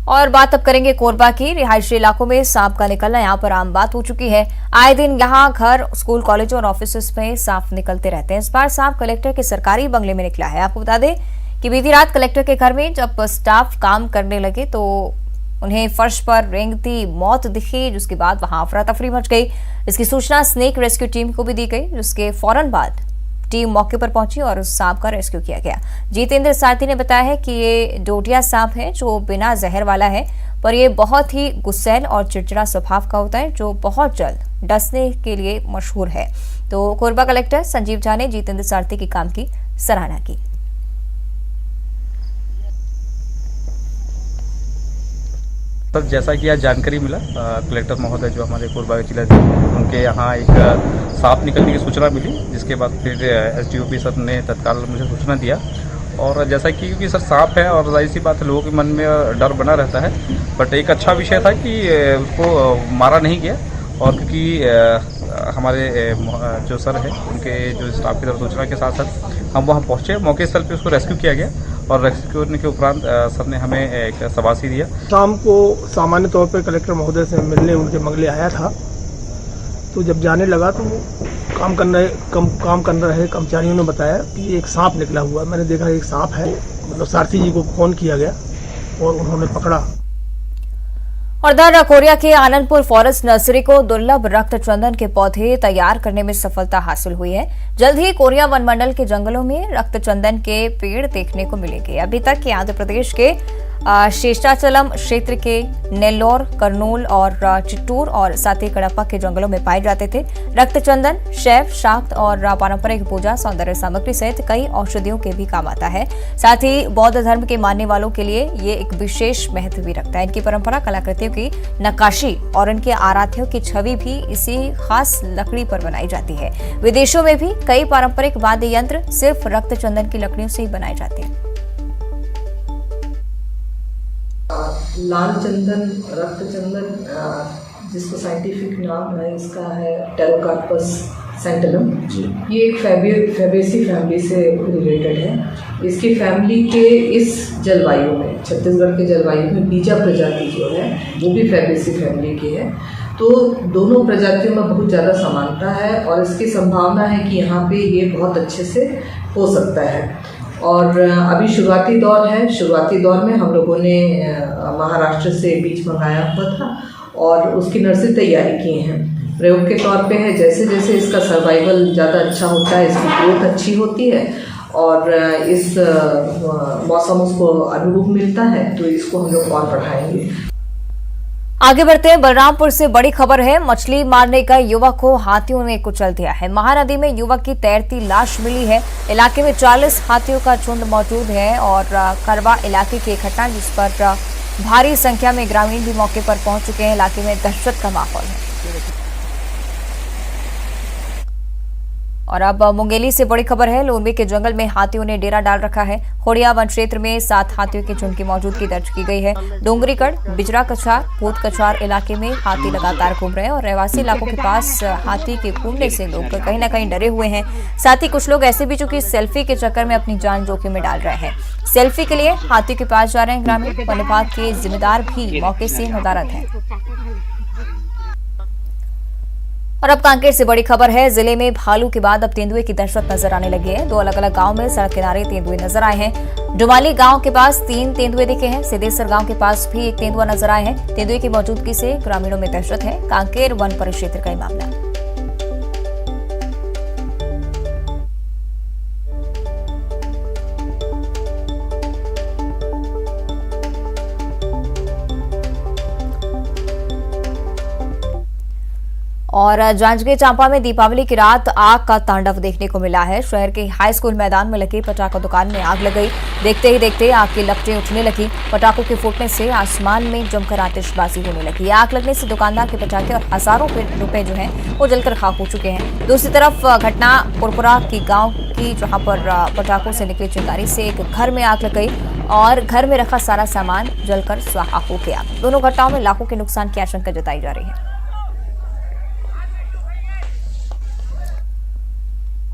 और बात अब करेंगे कोरबा की। रिहायशी इलाकों में सांप का निकलना यहां पर आम बात हो चुकी है। आए दिन यहां घर, स्कूल, कॉलेज और ऑफिस में सांप निकलते रहते हैं। इस बार सांप कलेक्टर के सरकारी बंगले में निकला है। आपको बता दें कि बीती रात कलेक्टर के घर में जब स्टाफ काम करने लगे तो उन्हें फर्श पर रेंगती मौत दिखी, जिसके बाद वहां अफरा तफरी मच गई। इसकी सूचना स्नेक रेस्क्यू टीम को भी दी गई, जिसके फौरन बाद टीम मौके पर पहुंची और उस सांप का रेस्क्यू किया गया। जितेंद्र सारथी ने बताया है कि ये डोटिया सांप है जो बिना जहर वाला है, पर ये बहुत ही गुस्सैल और चिड़चिड़ा स्वभाव का होता है जो बहुत जल्द डसने के लिए मशहूर है। तो कोरबा कलेक्टर संजीव झा ने जितेंद्र सारथी के काम की सराहना की। सर, जैसा कि आज जानकारी मिला, कलेक्टर महोदय जो हमारे कोरबा जिला थे, उनके यहाँ एक सांप निकलने की सूचना मिली, जिसके बाद फिर एसडीओपी सर ने तत्काल मुझे सूचना दिया। और जैसा कि क्योंकि सर सांप है और जाहिर सी बात है लोगों के मन में डर बना रहता है, बट एक अच्छा विषय था कि उसको मारा नहीं गया। और क्योंकि हमारे जो सर है उनके जो स्टाफ की तरफ सूचना के साथ साथ हम वहाँ पहुँचे, मौके स्थल पे उसको रेस्क्यू किया गया और रेस्क्यू करने के उपरांत सर ने हमें एक शाबाशी दिया। शाम को सामान्य तौर पर कलेक्टर महोदय से मिलने उनके बंगले आया था, तो जब जाने लगा तो काम कर रहे कर्मचारियों ने बताया कि एक सांप निकला हुआ। मैंने देखा एक सांप है, मतलब सारथी जी को फोन किया गया और उन्होंने पकड़ा। और उधर कोरिया के आनंदपुर फॉरेस्ट नर्सरी को दुर्लभ रक्त चंदन के पौधे तैयार करने में सफलता हासिल हुई है। जल्द ही कोरिया वन मंडल के जंगलों में रक्त चंदन के पेड़ देखने को मिलेंगे। अभी तक के आंध्र प्रदेश के शेषाचलम क्षेत्र के नेल्लोर, कर्नूल और चिट्टूर और साथ ही कडप्पा के जंगलों में पाए जाते थे। रक्त चंदन शैव, शाक्त और पारंपरिक पूजा सौंदर्य सामग्री सहित कई औषधियों के भी काम आता है। साथ ही बौद्ध धर्म के मानने वालों के लिए ये एक विशेष महत्व भी रखता है। इनकी परंपरा, कलाकृतियों की नक्काशी और इनके आराध्यों की छवि भी इसी खास लकड़ी पर बनाई जाती है। विदेशों में भी कई पारंपरिक वाद्य यंत्र सिर्फ रक्त चंदन की लकड़ियों से ही बनाए जाते हैं। लाल चंदन, रक्त चंदन, जिसको साइंटिफिक नाम है इसका है टेरोकार्पस सैंटिलम, ये एक फैबेसी फैमिली से रिलेटेड है। इसकी फैमिली के इस जलवायु में, छत्तीसगढ़ के जलवायु में बीजा प्रजाति जो है वो भी फैबेसी फैमिली की है। तो दोनों प्रजातियों में बहुत ज़्यादा समानता है और इसकी संभावना है कि यहाँ पे ये बहुत अच्छे से हो सकता है। और अभी शुरुआती दौर है। शुरुआती दौर में हम लोगों ने महाराष्ट्र से बीज मंगाया हुआ था और उसकी नर्सरी तैयारी की हैं। प्रयोग के तौर पे है, जैसे जैसे इसका सर्वाइवल ज़्यादा अच्छा होता है, इसकी ग्रोथ अच्छी होती है और इस मौसम उसको अनुरूप मिलता है, तो इसको हम लोग और बढ़ाएंगे। आगे बढ़ते हैं। बलरामपुर से बड़ी खबर है। मछली मारने का युवक को हाथियों ने कुचल दिया है। महानदी में युवक की तैरती लाश मिली है। इलाके में 40 हाथियों का झुंड मौजूद है और करवा इलाके की एक घटना जिस पर भारी संख्या में ग्रामीण भी मौके पर पहुंच चुके हैं। इलाके में दहशत का माहौल है। और अब मुंगेली से बड़ी खबर है। लोरमी के जंगल में हाथियों ने डेरा डाल रखा है। खोड़िया वन क्षेत्र में 7 हाथियों के झुंड की मौजूदगी दर्ज की गई है। डोंगरीगढ़, बिजरा कछार, भूत कछार इलाके में हाथी लगातार घूम रहे हैं और रहवासी इलाकों के पास हाथी के घूमने से लोग कहीं न कहीं डरे हुए हैं। साथ ही कुछ लोग ऐसे भी जो कि सेल्फी के चक्कर में अपनी जान जोखिम में डाल रहे हैं। सेल्फी के लिए हाथी के पास जा रहे हैं ग्रामीण। वन विभाग के जिम्मेदार भी मौके से नदारद हैं। और अब कांकेर से बड़ी खबर है। जिले में भालू के बाद अब तेंदुए की दहशत नजर आने लगी है। 2 अलग अलग गांव में सड़क किनारे तेंदुए नजर आए हैं। डुमाली गांव के पास 3 तेंदुए दिखे हैं। सिद्धेश्वर गांव के पास भी एक तेंदुआ नजर आए हैं। तेंदुए की मौजूदगी से ग्रामीणों में दहशत है। कांकेर वन परिक्षेत्र का मामला। और जांजगीर चांपा में दीपावली की रात आग का तांडव देखने को मिला है। शहर के हाई स्कूल मैदान में लगी पटाखा दुकान में आग लग गई। देखते ही देखते आग की लपटें उठने लगी। पटाखों के फूटने से आसमान में जमकर आतिशबाजी होने लगी। आग लगने से दुकानदार के पटाखे और हजारों रुपए जो हैं वो जलकर खाक हो चुके हैं। दूसरी तरफ घटना पुरपुरा की गांव की, जहां पर पटाखों से निकली चिंगारी से एक घर में आग लग गई और घर में रखा सारा सामान जलकर स्वाहा हो गया। दोनों घटनाओं में लाखों के नुकसान की आशंका जताई जा रही है।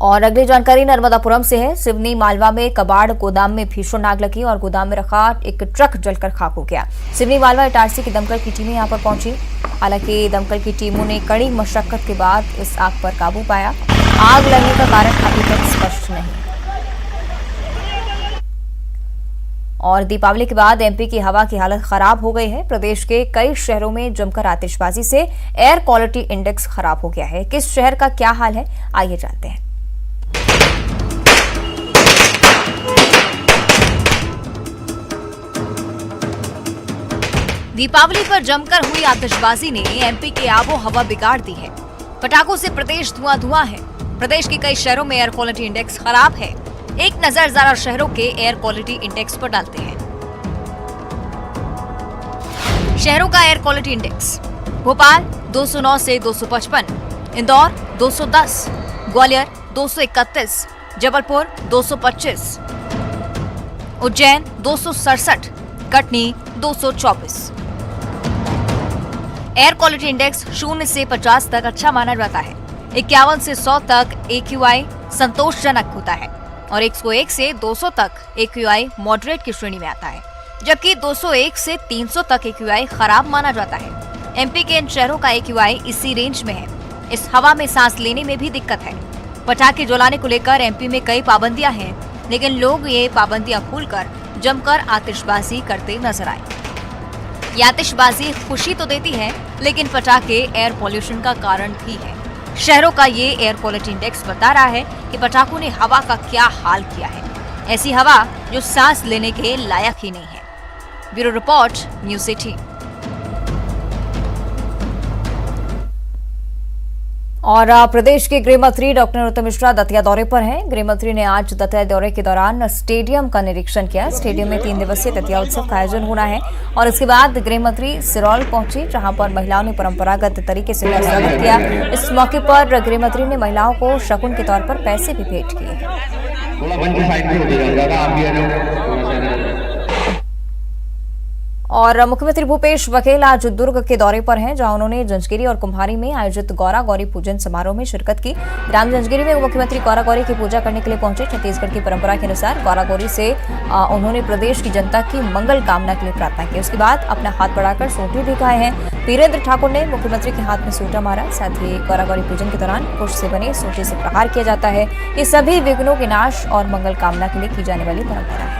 और अगली जानकारी नर्मदापुरम से है। सिवनी मालवा में कबाड़ गोदाम में भीषण आग लगी और गोदाम में रखा एक ट्रक जलकर खाक हो गया। सिवनी मालवा इटारसी की दमकल की टीमें यहां पर पहुंची। हालांकि दमकल की टीमों ने कड़ी मशक्कत के बाद इस आग पर काबू पाया। आग लगने का कारण अभी तक स्पष्ट नहीं। और दीपावली के बाद एमपी की हवा की हालत खराब हो गई है। प्रदेश के कई शहरों में जमकर आतिशबाजी से एयर क्वालिटी इंडेक्स खराब हो गया है। किस शहर का क्या हाल है, आइए जानते हैं। दीपावली पर जमकर हुई आतिशबाजी ने एमपी की आबो हवा बिगाड़ दी है। पटाखों से प्रदेश धुआं है। प्रदेश के कई शहरों में एयर क्वालिटी इंडेक्स खराब है। एक नजर जरा शहरों के एयर क्वालिटी इंडेक्स पर डालते हैं। शहरों का एयर क्वालिटी इंडेक्स: भोपाल 209 से 255, Indore 210, Gwalior 231, Jabalpur 225, Ujjain 267, Katni 224। Air quality index 0 से 50 तक अच्छा माना जाता है। 51 से 100 तक AQI संतोषजनक होता है और 101 से 200 तक AQI मॉडरेट की श्रेणी में आता है, जबकि 201 से 300 तक AQI खराब माना जाता है। एमपी के इन शहरों का AQI इसी रेंज में है। इस हवा में सांस लेने में भी दिक्कत है। पटाखे जलाने को लेकर एमपी में कई पाबंदियां हैं, लेकिन लोग ये पाबंदियां भूलकर जमकर आतिशबाजी करते नजर आए। ये आतिशबाजी खुशी तो देती है, लेकिन पटाखे एयर पॉल्यूशन का कारण भी है। शहरों का ये एयर क्वालिटी इंडेक्स बता रहा है कि पटाखों ने हवा का क्या हाल किया है। ऐसी हवा जो सांस लेने के लायक ही नहीं है। Bureau report, news 18। और प्रदेश के गृह मंत्री डॉक्टर नरोत्तम मिश्रा दतिया दौरे पर हैं। गृह मंत्री ने आज दतिया दौरे के दौरान स्टेडियम का निरीक्षण किया। स्टेडियम में 3 दिवसीय दतिया उत्सव का आयोजन होना है और इसके बाद गृह मंत्री सिरौल पहुंचे, जहां पर महिलाओं ने परंपरागत तरीके से उनका स्वागत किया। इस मौके पर गृह मंत्री ने महिलाओं को शगुन के तौर पर पैसे भी भेंट किए। और मुख्यमंत्री भूपेश बघेल आज दुर्ग के दौरे पर हैं, जहां उन्होंने जंजगिरी और कुम्हारी में आयोजित गौरा गौरी पूजन समारोह में शिरकत की। ग्राम जंजगिरी में मुख्यमंत्री गौरा गौरी की पूजा करने के लिए पहुंचे। छत्तीसगढ़ की परंपरा के अनुसार गौरा गौरी से उन्होंने प्रदेश की जनता की मंगल कामना के लिए प्रार्थना की। उसके बाद अपना हाथ बढ़ाकर सोटी भी खाए हैं। वीरेंद्र ठाकुर ने मुख्यमंत्री के हाथ में सोटा मारा। साथ ही गौरा गौरी पूजन के दौरान कुश से बने सोटे से प्रहार किया जाता है। ये सभी विघ्नों के नाश और मंगल कामना के लिए की जाने वाली परंपरा है।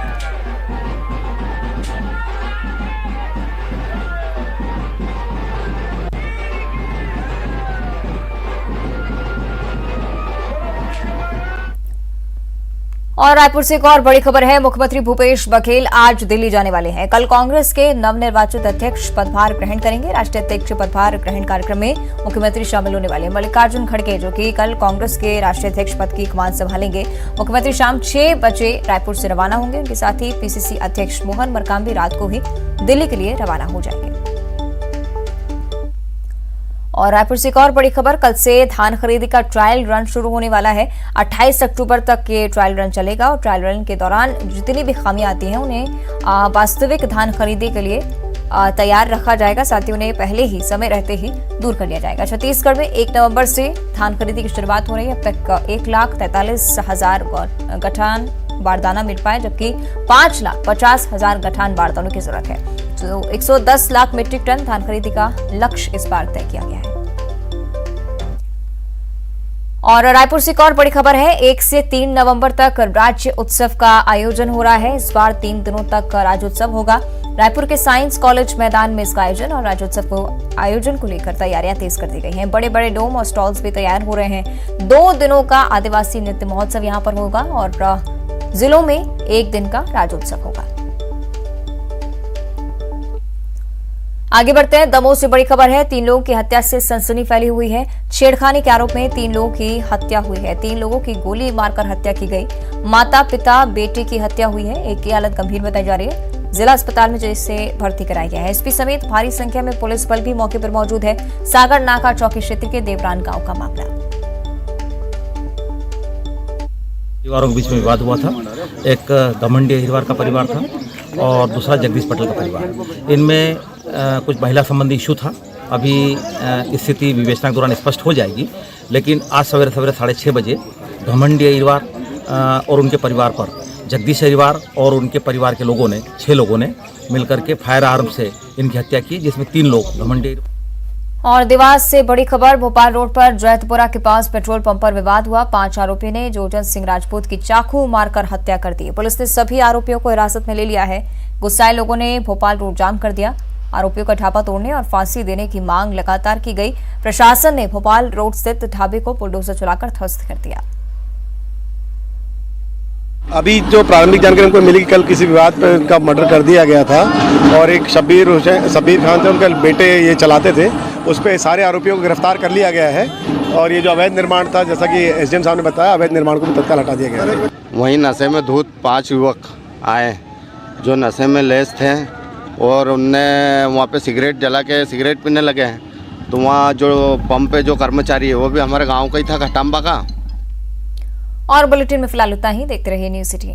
और रायपुर से एक और बड़ी खबर है। मुख्यमंत्री भूपेश बघेल आज दिल्ली जाने वाले हैं। कल कांग्रेस के नवनिर्वाचित अध्यक्ष पदभार ग्रहण करेंगे। राष्ट्रीय अध्यक्ष पदभार ग्रहण कार्यक्रम में मुख्यमंत्री शामिल होने वाले हैं। मल्लिकार्जुन खड़गे, जो कि कल कांग्रेस के राष्ट्रीय अध्यक्ष पद की कमान संभालेंगे। मुख्यमंत्री शाम 6 बजे रायपुर से रवाना होंगे। उनके साथ ही PCC अध्यक्ष मोहन मरकाम भी रात को ही दिल्ली के लिए रवाना हो जाएंगे। और रायपुर से एक और बड़ी खबर, कल से धान खरीदी का ट्रायल रन शुरू होने वाला है। 28 अक्टूबर तक ये ट्रायल रन चलेगा और ट्रायल रन के दौरान जितनी भी खामियां आती हैं उन्हें वास्तविक धान खरीदी के लिए तैयार रखा जाएगा। साथ ही उन्हें पहले ही समय रहते ही दूर कर लिया जाएगा। छत्तीसगढ़ में 1 नवंबर से धान खरीदी की शुरुआत हो रही है। अब तक 1,43,000 गठान बारदाना मिल पाए, जबकि 5,50,000 गठान बारदानों की जरूरत है। तो 110 लाख मीट्रिक टन धान खरीदी का लक्ष्य इस बार तय किया गया है। और रायपुर से एक और बड़ी खबर है। 1 से 3 नवंबर तक राज्य उत्सव का आयोजन हो रहा है। इस बार 3 दिनों तक राज्योत्सव होगा। रायपुर के साइंस कॉलेज मैदान में इसका आयोजन और राज्योत्सव को आयोजन को लेकर तैयारियां तेज कर दी गई हैं। बड़े बड़े डोम और स्टॉल्स भी तैयार हो रहे हैं। 2 दिनों का आदिवासी नृत्य महोत्सव यहां पर होगा और जिलों में 1 दिन का राज्योत्सव होगा। आगे बढ़ते हैं। दमोह से बड़ी खबर है। 3 लोगों की हत्या से सनसनी फैली हुई है। छेड़खानी के आरोप में 3 लोगों की हत्या हुई है। 3 लोगों की गोली मारकर हत्या की गई। माता पिता बेटे की हत्या हुई है। एक की हालत गंभीर बताई जा रही है। जिला अस्पताल में जिसे भर्ती कराया गया है। SP समेत भारी संख्या में पुलिस बल भी मौके पर मौजूद है। सागर नाका चौकी क्षेत्र के देवरान गांव का मामला। परिवारों के बीच में विवाद हुआ था। एक घमंडी अहिरवार का परिवार था और दूसरा जगदीश पटेल का परिवार। इनमें कुछ महिला संबंधी इशू था। अभी स्थिति विवेचना के दौरान स्पष्ट हो जाएगी, लेकिन आज सवेरे 6:30 बजे घमंडी अहिरवार और उनके परिवार पर जगदीश अहिरवार और उनके परिवार के लोगों ने 6 लोगों ने मिलकर के फायर आर्म से इनकी हत्या की, जिसमें 3 लोग घमंडी। और देवास से बड़ी खबर, भोपाल रोड पर जैतपुरा के पास पेट्रोल पंप पर विवाद हुआ। 5 आरोपी ने जोजन सिंह राजपूत की चाकू मारकर हत्या कर दी। पुलिस ने सभी आरोपियों को हिरासत में ले लिया है। गुस्साए लोगों ने भोपाल रोड जाम कर दिया। आरोपियों का ढाबा तोड़ने और फांसी देने की मांग लगातार की गई। प्रशासन ने भोपाल रोड स्थित ढाबे को बुलडोजर चलाकर ध्वस्त कर दिया। अभी जो प्रारंभिक जानकारी हमको मिली कि कल किसी विवाद पर उनका मर्डर कर दिया गया था और एक शब्बीर खान थे, उनके बेटे ये चलाते थे, उस पर सारे आरोपियों को गिरफ्तार कर लिया गया है। और ये जो अवैध निर्माण था, जैसा कि एसडीएम साहब ने बताया, अवैध निर्माण को भी तत्काल हटा दिया गया है। वहीं नशे में धूत 5 युवक आए जो नशे में लेस थे और उनने वहाँ पे सिगरेट जला के सिगरेट पीने लगे हैं। तो वहाँ जो पंप पे जो कर्मचारी है वो भी हमारे गाँव का ही था, घटाम्बा का। और बुलेटिन में फिलहाल उतना ही। देखते रहिए न्यूज़ सिटी।